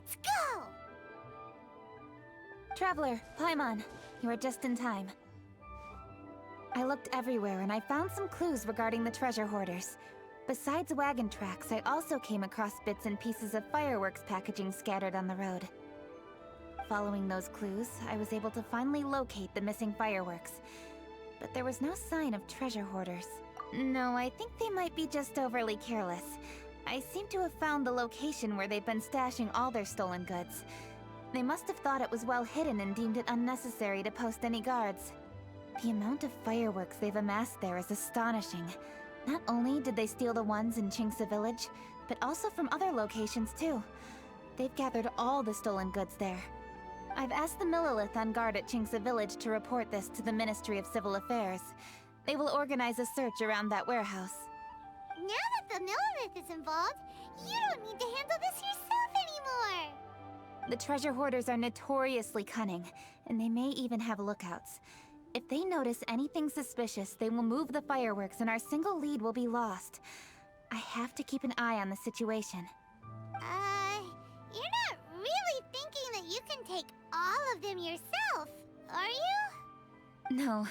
Let's go! Traveler, Paimon, you are just in time. I looked everywhere and I found some clues regarding the treasure hoarders. Besides wagon tracks, I also came across bits and pieces of fireworks packaging scattered on the road. Following those clues, I was able to finally locate the missing fireworks. But there was no sign of treasure hoarders. No, I think they might be just overly careless. I seem to have found the location where they've been stashing all their stolen goods. They must have thought it was well hidden and deemed it unnecessary to post any guards. The amount of fireworks they've amassed there is astonishing. Not only did they steal the ones in Chinksa village, but also from other locations too. They've gathered all the stolen goods there. I've asked the Millilith on guard at Chinksa village to report this to the Ministry of Civil Affairs. They will organize a search around that warehouse. Now that the Millilith is involved, you don't need to handle this yourself anymore! The treasure hoarders are notoriously cunning, and they may even have lookouts. If they notice anything suspicious, they will move the fireworks and our single lead will be lost. I have to keep an eye on the situation. You're not really thinking that you can take all of them yourself, are you? No,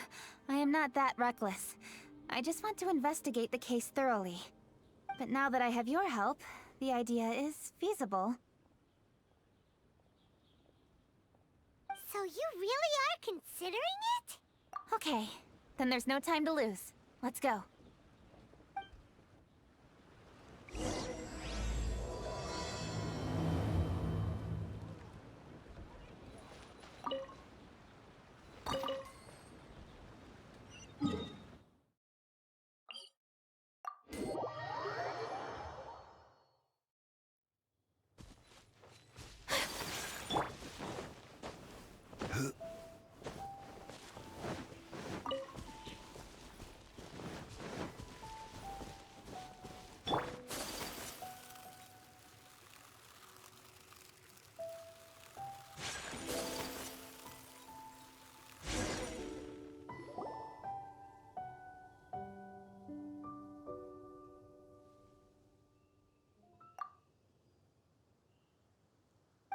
I am not that reckless. I just want to investigate the case thoroughly. But now that I have your help, the idea is feasible. So you really are considering it? Okay, then there's no time to lose. Let's go.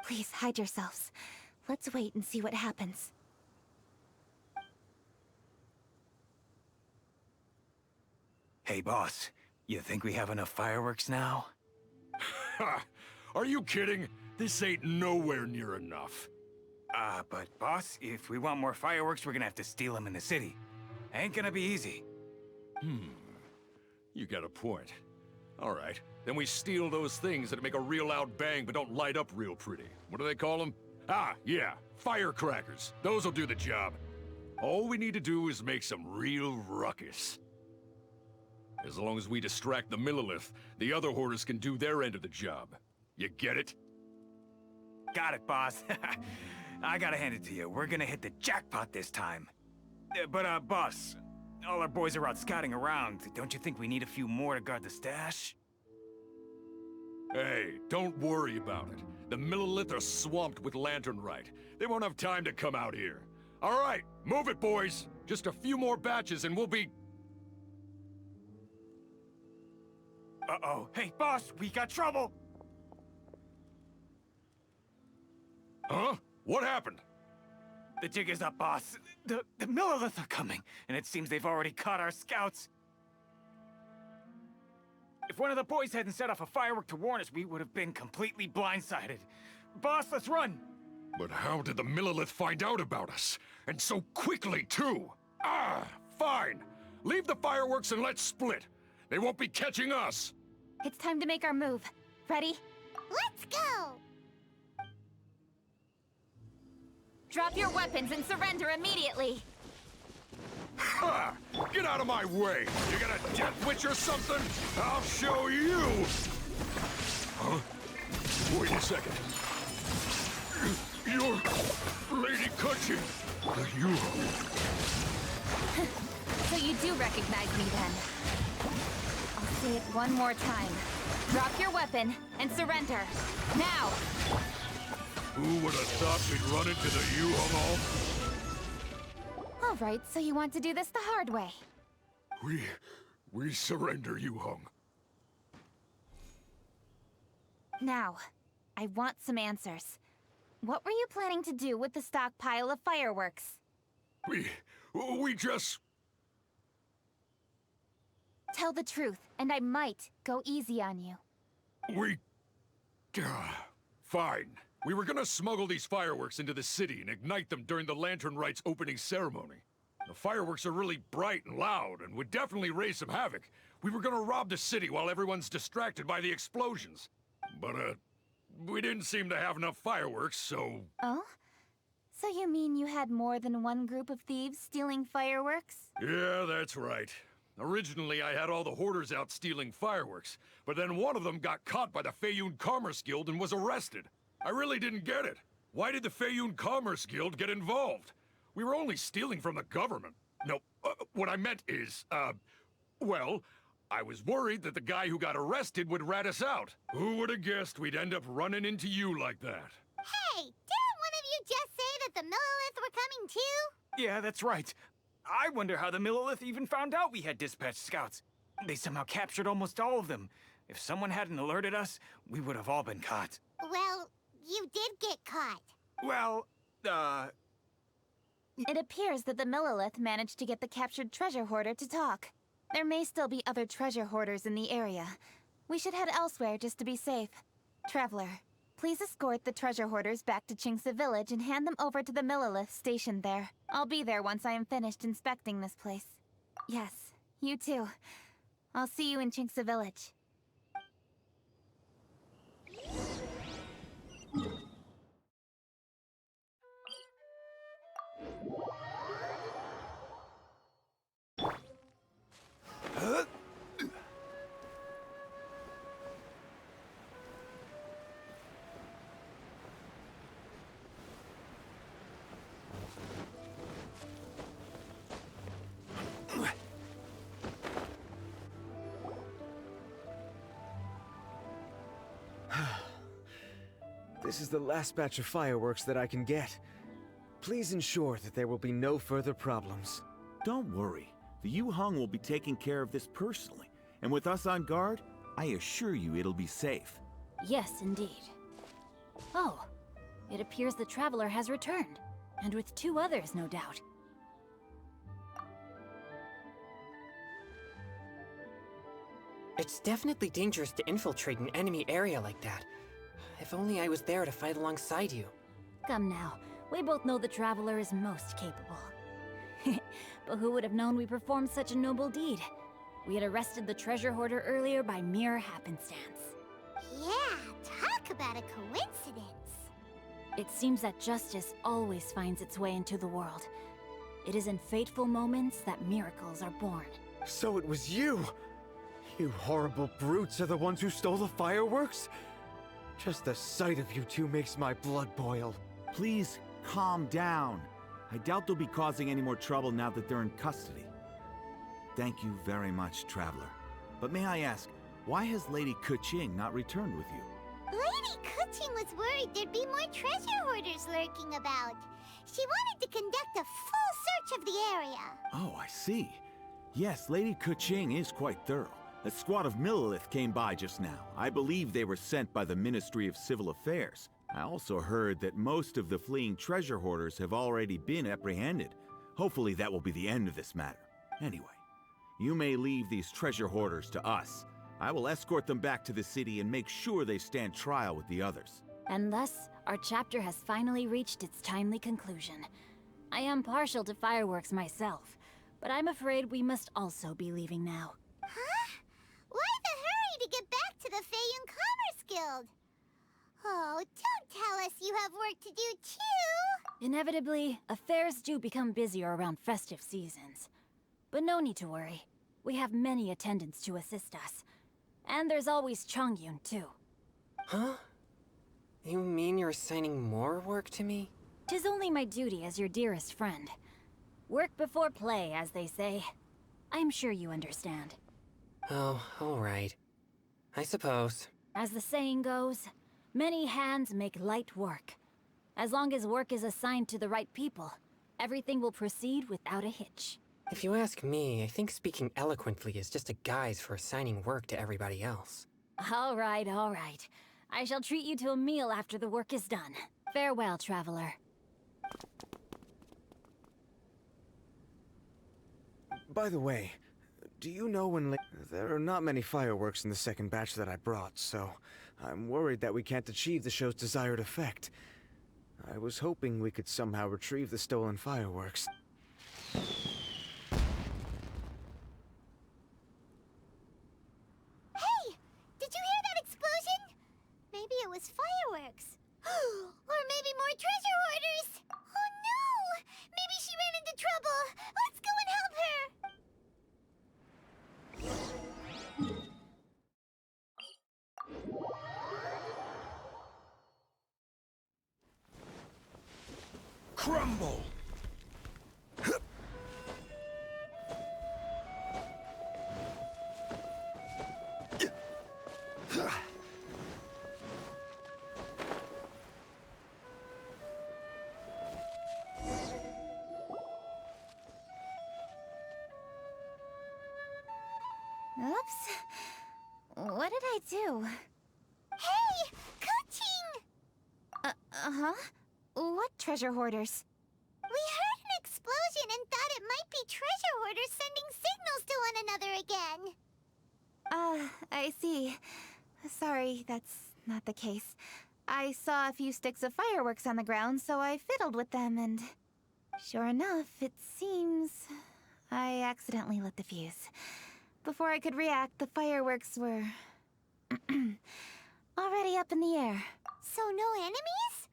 Please, hide yourselves. Let's wait and see what happens. Hey, boss. You think we have enough fireworks now? Ha! Are you kidding? This ain't nowhere near enough. But boss, if we want more fireworks, we're gonna have to steal them in the city. Ain't gonna be easy. You got a point. All right, then we steal those things that make a real loud bang but don't light up real pretty. What do they call them? Ah, yeah, firecrackers. Those'll do the job. All we need to do is make some real ruckus. As long as we distract the Millilith, the other hoarders can do their end of the job. You get it? Got it, boss. I gotta hand it to you. We're gonna hit the jackpot this time. But boss, all our boys are out scouting around. Don't you think we need a few more to guard the stash? Hey, don't worry about it. The Millilith are swamped with Lantern Rite. They won't have time to come out here. All right, move it, boys. Just a few more batches and we'll be... Uh-oh. Hey, boss, we got trouble! Huh? What happened? The jig is up, boss. The Millilith are coming, and it seems they've already caught our scouts. If one of the boys hadn't set off a firework to warn us, we would have been completely blindsided. Boss, let's run! But how did the Millilith find out about us? And so quickly, too! Ah, fine! Leave the fireworks and let's split! They won't be catching us! It's time to make our move. Ready? Let's go! Drop your weapons and surrender immediately! Ha! Get out of my way! You got a death witch or something? I'll show you! Huh? Wait a second. You're... Lady Kutchin! You... So you do recognize me then? I'll say it one more time. Drop your weapon and surrender. Now! Who would have thought we'd run into the U-Hung all? All right, so you want to do this the hard way. We surrender, U-Hung. Now, I want some answers. What were you planning to do with the stockpile of fireworks? We just... Tell the truth, and I might go easy on you. Fine. We were gonna smuggle these fireworks into the city and ignite them during the Lantern Rite's opening ceremony. The fireworks are really bright and loud and would definitely raise some havoc. We were gonna rob the city while everyone's distracted by the explosions. But, we didn't seem to have enough fireworks, so... Oh? So you mean you had more than one group of thieves stealing fireworks? Yeah, that's right. Originally, I had all the hoarders out stealing fireworks, but then one of them got caught by the Feiyun Commerce Guild and was arrested. I really didn't get it. Why did the Feiyun Commerce Guild get involved? We were only stealing from the government. No, what I meant is, well, I was worried that the guy who got arrested would rat us out. Who would have guessed we'd end up running into you like that? Hey, didn't one of you just say that the Millilith were coming too? Yeah, that's right. I wonder how the Millilith even found out we had dispatched scouts. They somehow captured almost all of them. If someone hadn't alerted us, we would have all been caught. Well, you did get caught. Well, It appears that the Millilith managed to get the captured treasure hoarder to talk. There may still be other treasure hoarders in the area. We should head elsewhere just to be safe. Traveler, please escort the treasure hoarders back to Chingsa Village and hand them over to the Millilith stationed there. I'll be there once I am finished inspecting this place. Yes, you too. I'll see you in Chingsa Village. This is the last batch of fireworks that I can get. Please ensure that there will be no further problems. Don't worry. The Yu Hung will be taking care of this personally. And with us on guard, I assure you it'll be safe. Yes, indeed. Oh, it appears the Traveler has returned. And with 2 others, no doubt. It's definitely dangerous to infiltrate an enemy area like that. If only I was there to fight alongside you. Come now, we both know the Traveler is most capable. But who would have known we performed such a noble deed? We had arrested the treasure hoarder earlier by mere happenstance. Yeah, talk about a coincidence. It seems that justice always finds its way into the world. It is in fateful moments that miracles are born. So it was you! You horrible brutes are the ones who stole the fireworks? Just the sight of you two makes my blood boil. Please, calm down. I doubt they'll be causing any more trouble now that they're in custody. Thank you very much, Traveler. But may I ask, why has Lady Keqing not returned with you? Lady Keqing was worried there'd be more treasure hoarders lurking about. She wanted to conduct a full search of the area. Oh, I see. Yes, Lady Keqing is quite thorough. A squad of Millilith came by just now. I believe they were sent by the Ministry of Civil Affairs. I also heard that most of the fleeing treasure hoarders have already been apprehended. Hopefully that will be the end of this matter. Anyway, you may leave these treasure hoarders to us. I will escort them back to the city and make sure they stand trial with the others. And thus, our chapter has finally reached its timely conclusion. I am partial to fireworks myself, but I'm afraid we must also be leaving now. Huh? Why the hurry to get back to the Feiyun Commerce Guild? Oh, don't tell us you have work to do too! Inevitably, affairs do become busier around festive seasons. But no need to worry. We have many attendants to assist us. And there's always Chongyun, too. Huh? You mean you're assigning more work to me? 'Tis only my duty as your dearest friend. Work before play, as they say. I'm sure you understand. Oh, alright. I suppose. As the saying goes, many hands make light work. As long as work is assigned to the right people, everything will proceed without a hitch. If you ask me, I think speaking eloquently is just a guise for assigning work to everybody else. All right, all right. I shall treat you to a meal after the work is done. Farewell, traveler. By the way, do you know when there are not many fireworks in the second batch that I brought, so I'm worried that we can't achieve the show's desired effect. I was hoping we could somehow retrieve the stolen fireworks. Hey! Did you hear that explosion? Maybe it was fireworks. Or maybe more treasure hoarders! Oh no! Maybe she ran into trouble! Let's go and help her! Crumble! Oops. What did I do? Hey! Coaching! Uh-huh. What treasure hoarders? We heard an explosion and thought it might be treasure hoarders sending signals to one another again. I see. Sorry, that's not the case. I saw a few sticks of fireworks on the ground, so I fiddled with them, and sure enough, it seems I accidentally lit the fuse. Before I could react, the fireworks were already up in the air. So no enemies?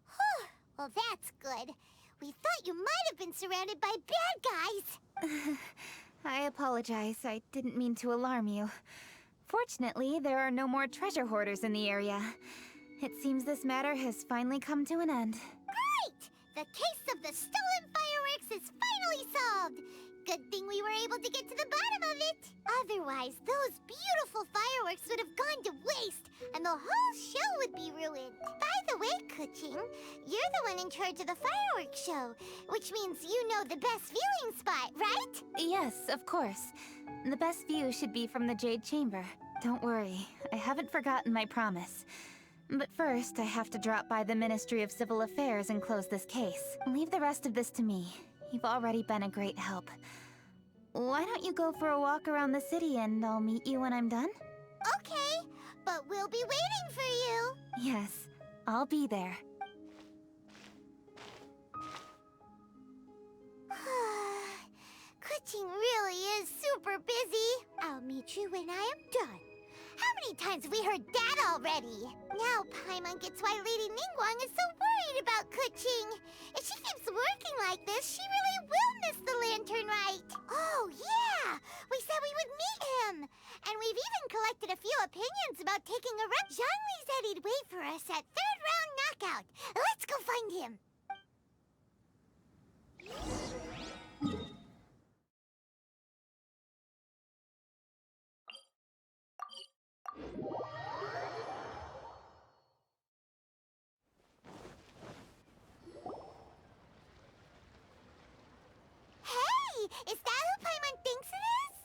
Whew. Well, that's good. We thought you might have been surrounded by bad guys. I apologize. I didn't mean to alarm you. Fortunately, there are no more treasure hoarders in the area. It seems this matter has finally come to an end. Great! The case of the stolen fireworks is finally solved. Good thing we were able to get to the bottom of it. Otherwise, those beautiful fireworks would have gone to waste, and the whole show would be ruined. By the way, Kuching, you're the one in charge of the fireworks show, which means you know the best viewing spot, right? Yes, of course. The best view should be from the Jade Chamber. Don't worry, I haven't forgotten my promise. But first, I have to drop by the Ministry of Civil Affairs and close this case. Leave the rest of this to me. You've already been a great help. Why don't you go for a walk around the city and I'll meet you when I'm done? Okay, but we'll be waiting for you. Yes, I'll be there. Kuching really is super busy. I'll meet you when I am done. How many times have we heard that already? Now Paimon gets why Lady Ningguang is so worried about Kuching. If she keeps working like this, she really will miss the Lantern Rite. Oh, yeah! We said we would meet him. And we've even collected a few opinions about taking a run. Zhongli said he'd wait for us at third round knockout. Let's go find him. Is that who Paimon thinks it is?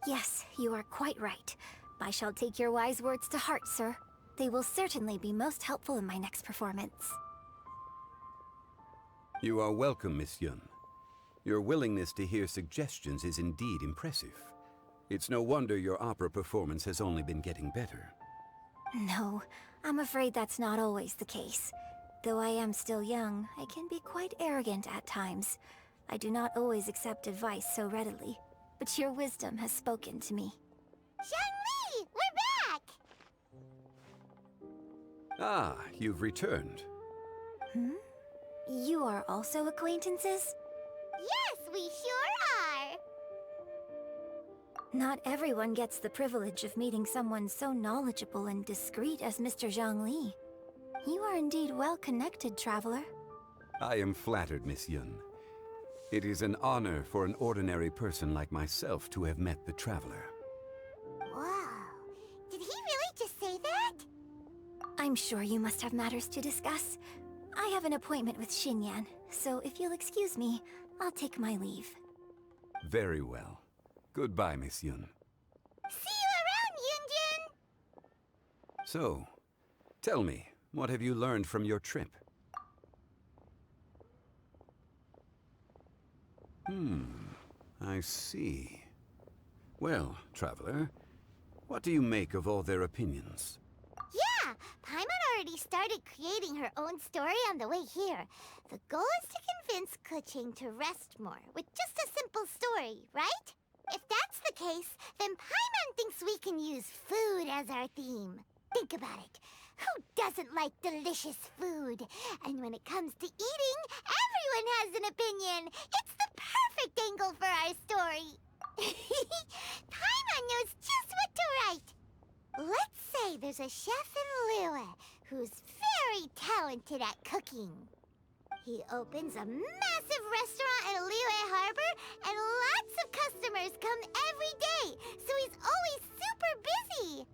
Yes, you are quite right. I shall take your wise words to heart, sir. They will certainly be most helpful in my next performance. You are welcome, Miss Yun. Your willingness to hear suggestions is indeed impressive. It's no wonder your opera performance has only been getting better. No, I'm afraid that's not always the case. Though I am still young, I can be quite arrogant at times. I do not always accept advice so readily, but your wisdom has spoken to me. Zhongli, we're back! Ah, you've returned. Hmm? You are also acquaintances? Yes, we sure are! Not everyone gets the privilege of meeting someone so knowledgeable and discreet as Mr. Zhongli. You are indeed well-connected, traveler. I am flattered, Miss Yun. It is an honor for an ordinary person like myself to have met the traveler. Wow. Did he really just say that? I'm sure you must have matters to discuss. I have an appointment with Xinyan, so if you'll excuse me, I'll take my leave. Very well. Goodbye, Miss Yun. See you around, Yunjin! So, tell me, what have you learned from your trip? I see. Well, traveler, what do you make of all their opinions? Yeah, Paimon already started creating her own story on the way here. The goal is to convince Keqing to rest more with just a simple story, right? If that's the case, then Paimon thinks we can use food as our theme. Think about it. Who doesn't like delicious food? And when it comes to eating, everyone has an opinion. It's the perfect angle for our story. Paimon knows just what to write. Let's say there's a chef in Liyue who's very talented at cooking. He opens a massive restaurant in Liyue Harbor, and lots of customers come every day, so he's always super busy.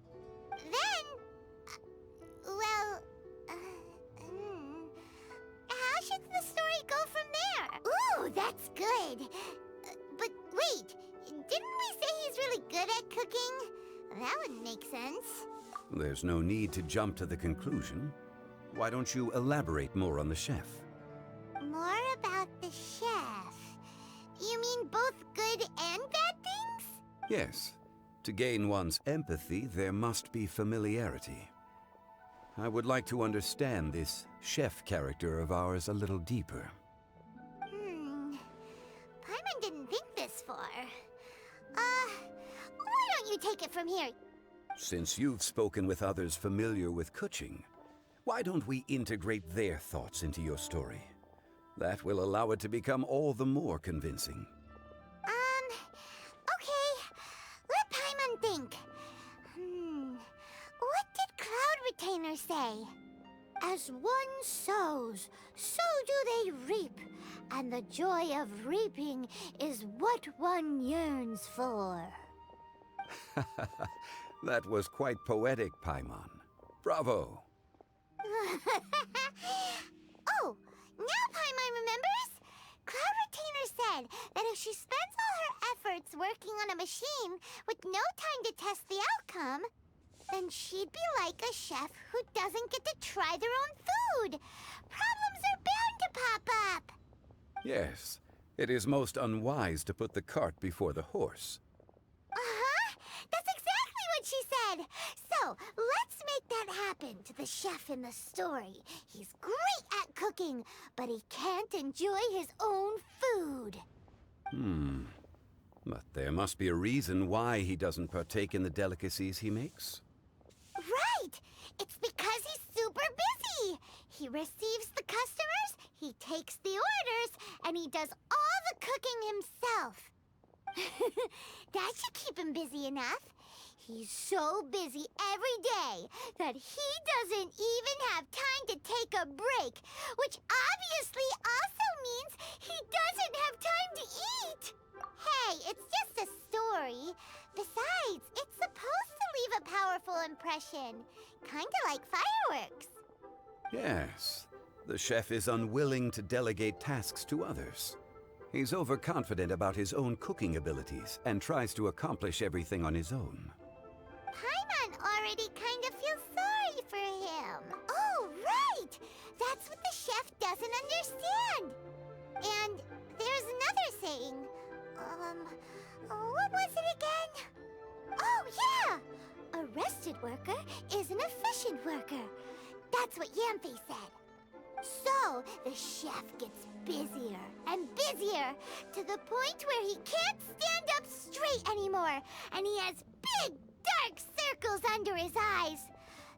Then, how should the story go from there? Ooh, that's good. But wait, didn't we say he's really good at cooking? That would make sense. There's no need to jump to the conclusion. Why don't you elaborate more on the chef? More about the chef. You mean both good and bad things? Yes. To gain one's empathy, there must be familiarity. I would like to understand this chef character of ours a little deeper. Paimon didn't think this far. Why don't you take it from here? Since you've spoken with others familiar with Keqing, why don't we integrate their thoughts into your story? That will allow it to become all the more convincing. Okay. Let Paimon think. What did Cloud Retainer say? As one sows, so do they reap. And the joy of reaping is what one yearns for. That was quite poetic, Paimon. Bravo! Oh, now Paimon remembers? Cloud Retainer said that if she spends all her efforts working on a machine with no time to test the outcome, then she'd be like a chef who doesn't get to try their own food. Problems are bound to pop up. Yes, it is most unwise to put the cart before the horse. That's exactly what she said. So, let's make that happen to the chef in the story. He's great at cooking, but he can't enjoy his own food. But there must be a reason why he doesn't partake in the delicacies he makes. Right! It's because he's super busy. He receives the customers, he takes the orders, and he does all the cooking himself. That should keep him busy enough. He's so busy every day that he doesn't even have time to take a break, which obviously also means he doesn't have time to eat. Hey, it's just a story. Besides, it's supposed to leave a powerful impression, kinda like fireworks. Yes, the chef is unwilling to delegate tasks to others. He's overconfident about his own cooking abilities and tries to accomplish everything on his own. Paimon already kind of feels sorry for him. Oh, right! That's what the chef doesn't understand. And there's another saying. What was it again? Oh, yeah! A rested worker is an efficient worker. That's what Yamfe said. So, the chef gets busier and busier to the point where he can't stand up straight anymore, and he has big, dark circles under his eyes.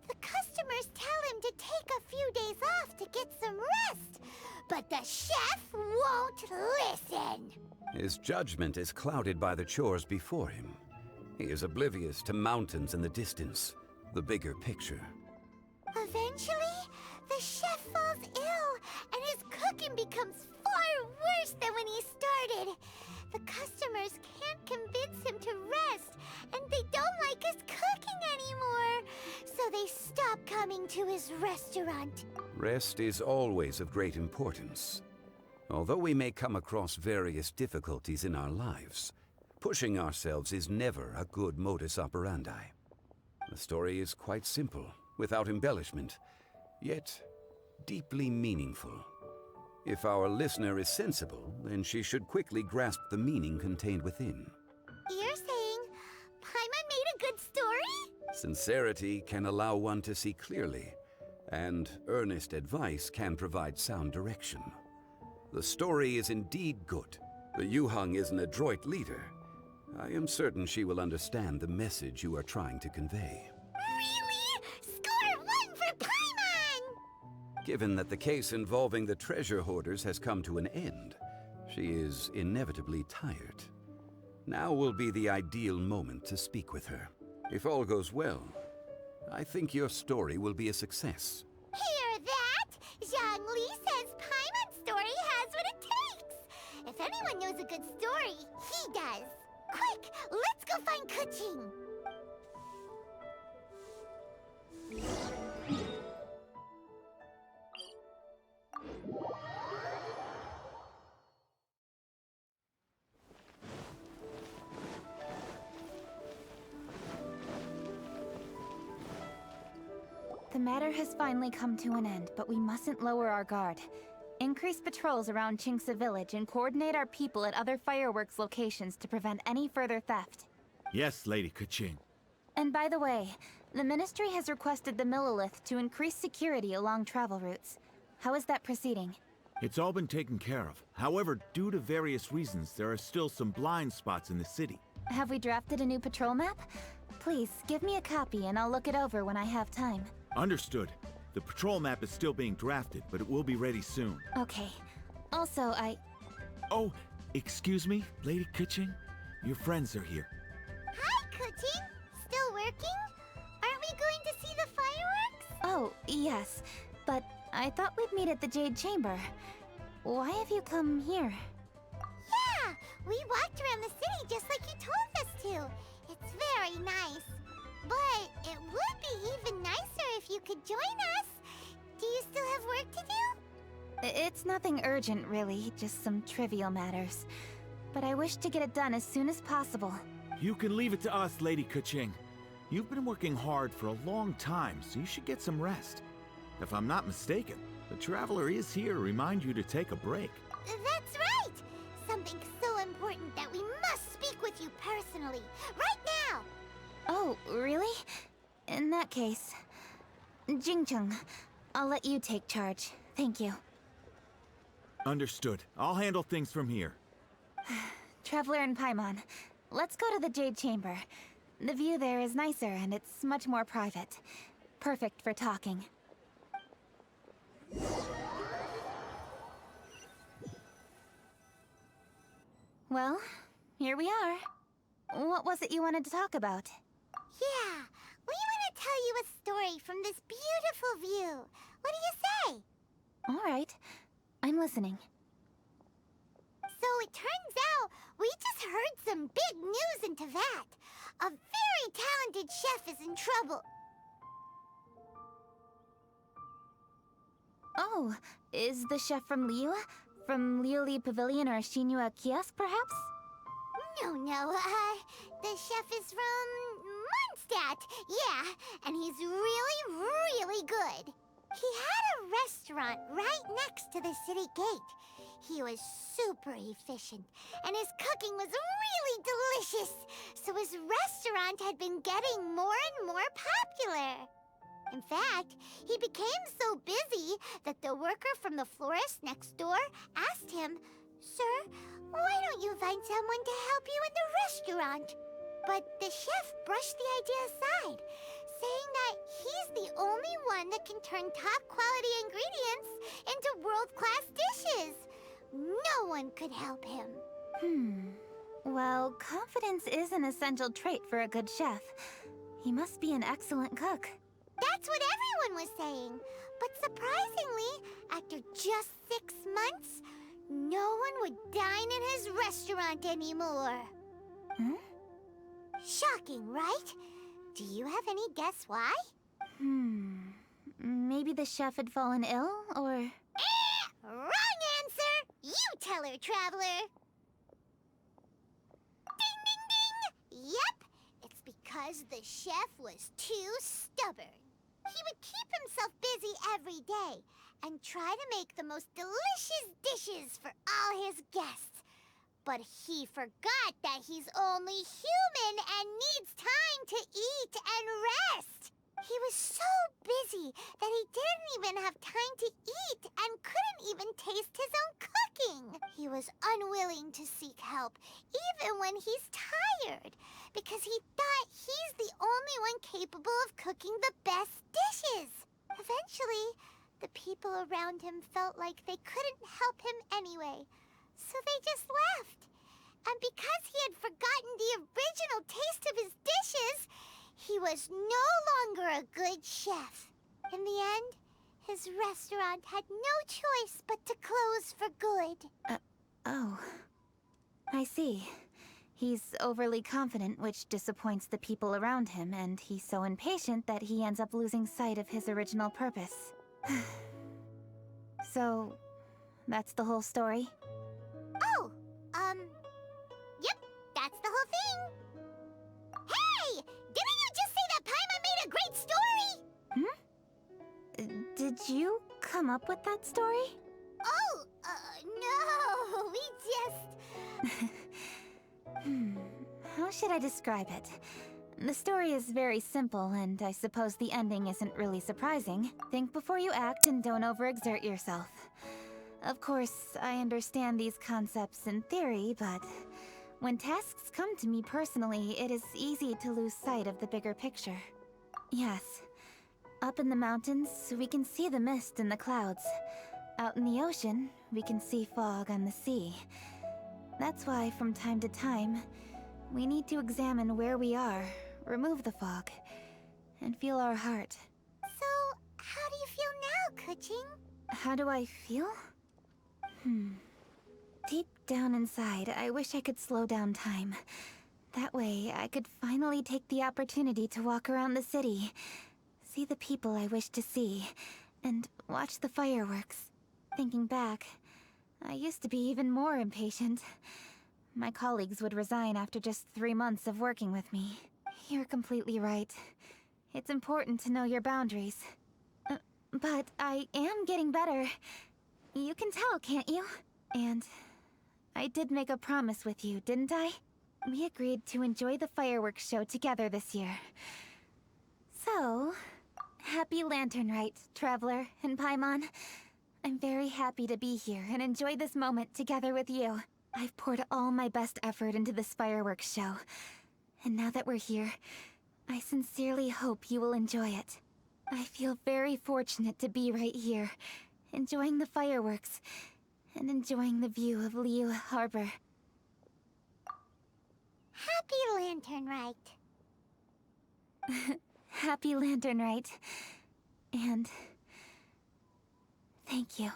The customers tell him to take a few days off to get some rest, but the chef won't listen. His judgment is clouded by the chores before him. He is oblivious to mountains in the distance, the bigger picture. Eventually, the chef falls ill, and his cooking becomes far worse than when he started. The customers can't convince him to rest, and they don't like his cooking anymore. So they stop coming to his restaurant. Rest is always of great importance. Although we may come across various difficulties in our lives, pushing ourselves is never a good modus operandi. The story is quite simple. without embellishment, yet deeply meaningful. If our listener is sensible, then she should quickly grasp the meaning contained within. You're saying Paimon made a good story? Sincerity can allow one to see clearly, and earnest advice can provide sound direction. The story is indeed good. The Yuhang is an adroit leader. I am certain she will understand the message you are trying to convey. Really? Score 1 for Paimon! Given that the case involving the treasure hoarders has come to an end, she is inevitably tired. Now will be the ideal moment to speak with her. If all goes well, I think your story will be a success. Hear that? Zhang Li says Paimon's story has what it takes. If anyone knows a good story, he does. Quick, let's go find Kuching. The matter has finally come to an end, but we mustn't lower our guard. Increase patrols around Qingce Village and coordinate our people at other fireworks locations to prevent any further theft. Yes, Lady Keqing. And by the way, the Ministry has requested the Millilith to increase security along travel routes. How is that proceeding? It's all been taken care of. However, due to various reasons, there are still some blind spots in the city. Have we drafted a new patrol map? Please, give me a copy and I'll look it over when I have time. Understood. The patrol map is still being drafted, but it will be ready soon. Okay. Also, Oh, excuse me, Lady Keqing? Your friends are here. Hi, Kuching. Still working? Aren't we going to see the fireworks? Oh, yes. But I thought we'd meet at the Jade Chamber. Why have you come here? Yeah, we walked around the city just like you told us to. It's very nice. But it would be even nicer if you could join us. Do you still have work to do? It's nothing urgent, really. Just some trivial matters. But I wish to get it done as soon as possible. You can leave it to us, Lady Keqing. You've been working hard for a long time, so you should get some rest. If I'm not mistaken, the Traveler is here to remind you to take a break. That's right! Something so important that we must speak with you personally, right now! Oh, really? In that case... Jingcheng, I'll let you take charge. Thank you. Understood. I'll handle things from here. Traveler and Paimon, let's go to the Jade Chamber. The view there is nicer and it's much more private. Perfect for talking. Well, here we are. What was it you wanted to talk about? Yeah, we want to tell you a story from this beautiful view. What do you say? All right. I'm listening. So it turns out we just heard some big news in Teyvat. A very talented chef is in trouble. Oh, is the chef from Liyue? From Liuli Pavilion or Shinua Kiosk, perhaps? No, the chef is from Mondstadt. Yeah, and he's really, really good. He had a restaurant right next to the city gate. He was super efficient, and his cooking was really delicious. So his restaurant had been getting more and more popular. In fact, he became so busy that the worker from the florist next door asked him, "Sir, why don't you find someone to help you in the restaurant?" But the chef brushed the idea aside, saying that he's the only one that can turn top-quality ingredients into world-class dishes. No one could help him. Well, confidence is an essential trait for a good chef. He must be an excellent cook. That's what everyone was saying. But surprisingly, after just 6 months, no one would dine in his restaurant anymore. Shocking, right? Do you have any guess why? Maybe the chef had fallen ill, or... Wrong answer! You tell her, Traveler! Ding, ding, ding! Yep, it's because the chef was too stubborn. He would keep himself busy every day and try to make the most delicious dishes for all his guests. But he forgot that he's only human and needs time to eat and rest. He was so busy that he didn't even have time to eat and couldn't even taste his own cooking. He was unwilling to seek help, even when he's tired, because he thought he's the only one capable of cooking the best dishes. Eventually, the people around him felt like they couldn't help him anyway, so they just left. And because he had forgotten the original taste of his dishes, he was no longer a good chef. In the end, his restaurant had no choice but to close for good. Oh. I see. He's overly confident, which disappoints the people around him, and he's so impatient that he ends up losing sight of his original purpose. So, that's the whole story? Oh, yep, that's the whole thing. Hey! Didn't you just say that Paimon made a great story? Did you come up with that story? Oh, no, we just... How should I describe it? The story is very simple, and I suppose the ending isn't really surprising. Think before you act and don't overexert yourself. Of course, I understand these concepts in theory, but when tasks come to me personally, it is easy to lose sight of the bigger picture. Yes. Up in the mountains, we can see the mist in the clouds. Out in the ocean, we can see fog on the sea. That's why, from time to time, we need to examine where we are, remove the fog, and feel our heart. So, how do you feel now, Kuching? How do I feel? Deep down inside, I wish I could slow down time. That way, I could finally take the opportunity to walk around the city, see the people I wish to see, and watch the fireworks. Thinking back, I used to be even more impatient. My colleagues would resign after just 3 months of working with me. You're completely right. It's important to know your boundaries. But I am getting better. You can tell, can't you? And I did make a promise with you, didn't I? We agreed to enjoy the fireworks show together this year. So, happy Lantern Rite, Traveler and Paimon. I'm very happy to be here and enjoy this moment together with you. I've poured all my best effort into this fireworks show. And now that we're here, I sincerely hope you will enjoy it. I feel very fortunate to be right here, enjoying the fireworks, and enjoying the view of Liu Harbor. Happy Lantern Rite. Happy Lantern Rite. And thank you.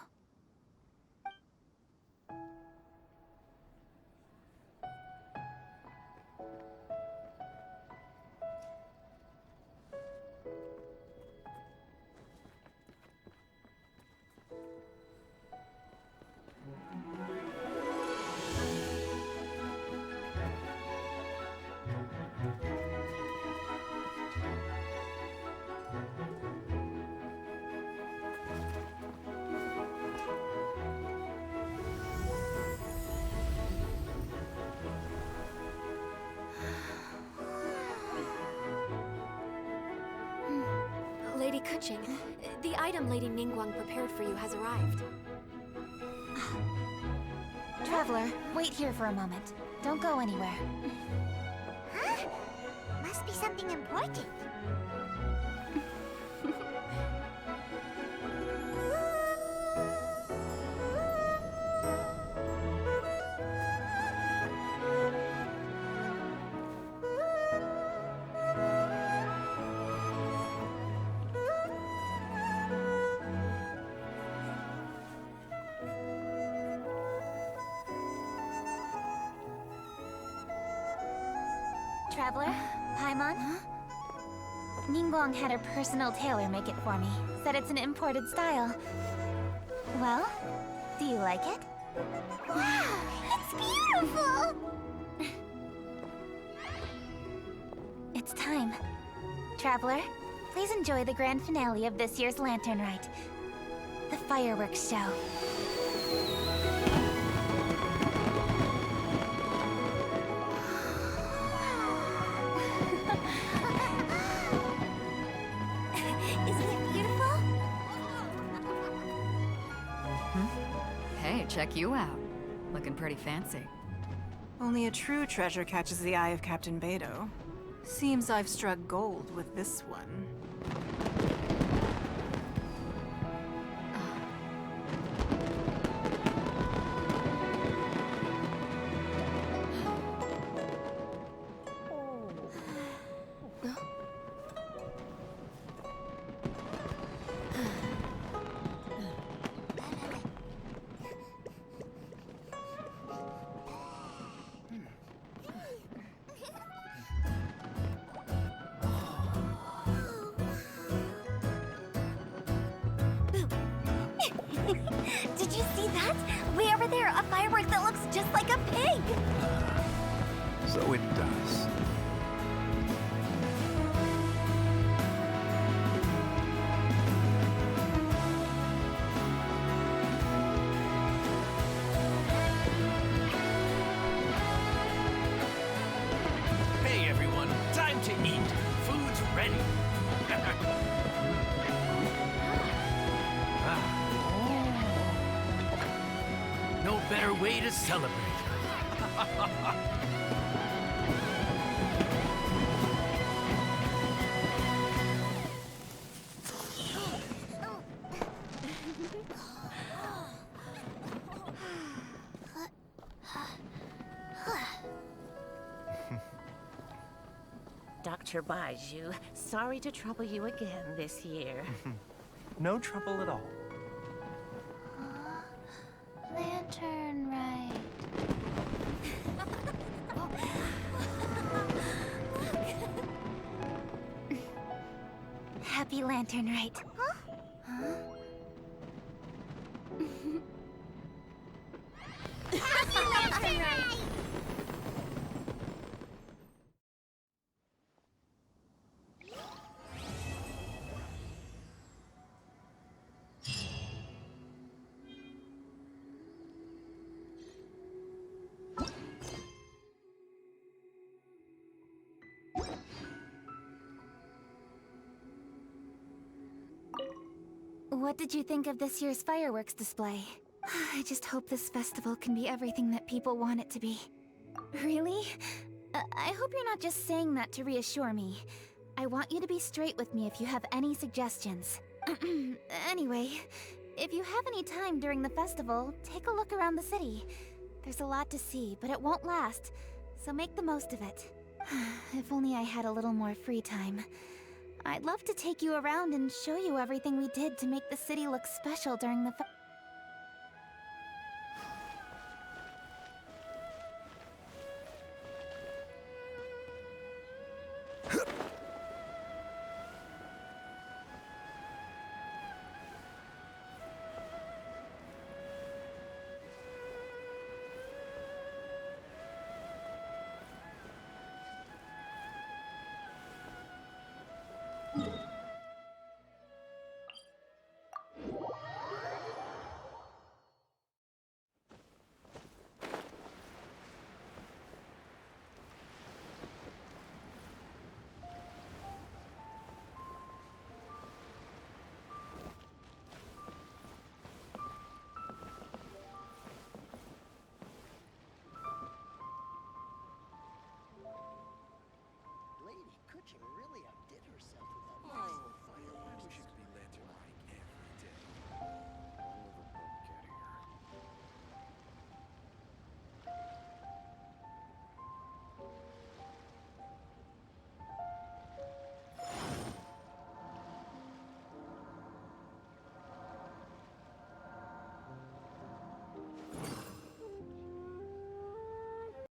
Lady Kuching, the item Lady Ningguang prepared for you has arrived. Traveler, wait here for a moment. Don't go anywhere. Huh? Must be something important. Traveler, Paimon? Ningguang had her personal tailor make it for me. Said it's an imported style. Well, do you like it? Wow, it's beautiful! It's time. Traveler, please enjoy the grand finale of this year's Lantern Rite, the fireworks show. Isn't it beautiful? Hey, check you out. Looking pretty fancy. Only a true treasure catches the eye of Captain Beto. Seems I've struck gold with this one. Did you see that? Way over there, a firework that looks just like a pig! So it does. Hey everyone, time to eat. Food's ready. No better way to celebrate. Dr. Baiju, sorry to trouble you again this year. No trouble at all. Lantern Rite. Happy Lantern Rite. Happy Lantern Rite! What did you think of this year's fireworks display? I just hope this festival can be everything that people want it to be. Really? I hope you're not just saying that to reassure me. I want you to be straight with me if you have any suggestions. Anyway, if you have any time during the festival, take a look around the city. There's a lot to see, but it won't last, so make the most of it. If only I had a little more free time. I'd love to take you around and show you everything we did to make the city look special during the